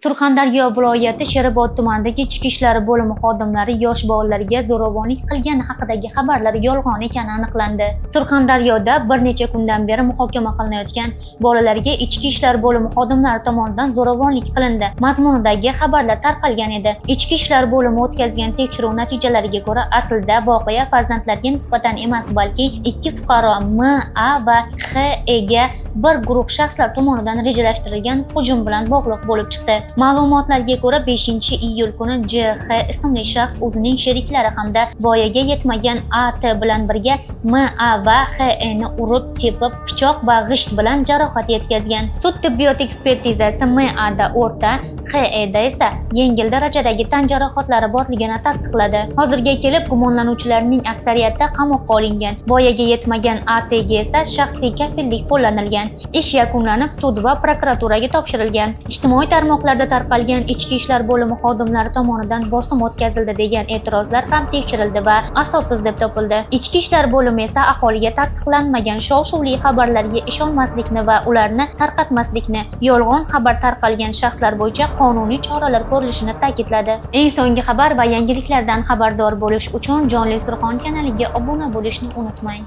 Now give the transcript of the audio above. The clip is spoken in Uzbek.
Surxondaryo viloyati Sherobod tumanidagi ichki ishlar bo'limi xodimlari yosh bolalarga zo'ravonlik qilgani haqidagi xabarlar yolg'on ekani aniqlandi. Surxondaryoda bir necha kundan beri muhokama qilinayotgan bolalarga ichki ishlar bo'limi xodimlari tomonidan zo'ravonlik qilindi mazmunidagi xabarlar tarqalgan edi. Ichki ishlar bo'limi o'tkazgan tekshiruv natijalariga ko'ra, aslida voqea farzandlarga nisbatan emas, balki ikki fuqaro M.A. va H.E.ga bir guruh shaxslar tomonidan rejalashtirilgan hujum bilan bog'liq bo'lib chiqdi. Ma'lumotlarga ko'ra, 5-iyul kuni J.H. ismli shaxs o'zining sheriklari hamda voyaga yetmagan A.T. bilan birga M.A. va H.E.ni urib, tepib, pichoq va g'isht bilan jarohat yetkazgan. Sud tibbiyot ekspertizasi M.A.da o'rta, H.E.da esa yengil darajadagi tan jarohatlari borligini tasdiqladi. Hozirga kelib, gumonlanuvchilarning aksariyati qamoqqa olingan. Voyaga yetmagan A.T.ga esa shaxsiy kafillik qo'llanilgan. Ish yakunlanib, sud va prokuraturaga topshirilgan. Ijtimoiy tarmoqlarda tarqalgan ichki ishlar bo'limi xodimlari tomonidan bosim o'tkazildi degan e'tirozlar ham tekshirildi va asossiz deb topildi. Ichki ishlar bo'limi esa aholiga tasdiqlanmagan shov-shuvli xabarlarga ishonmaslikni va ularni tarqatmaslikni, yolg'on xabar tarqalgan shaxslar bo'yicha qonuniy choralar ko'rilishini ta'kidladi. Eng so'nggi xabar va yangiliklardan xabardor bo'lish uchun Jonli Surxon kanaliga obuna bo'lishni unutmang.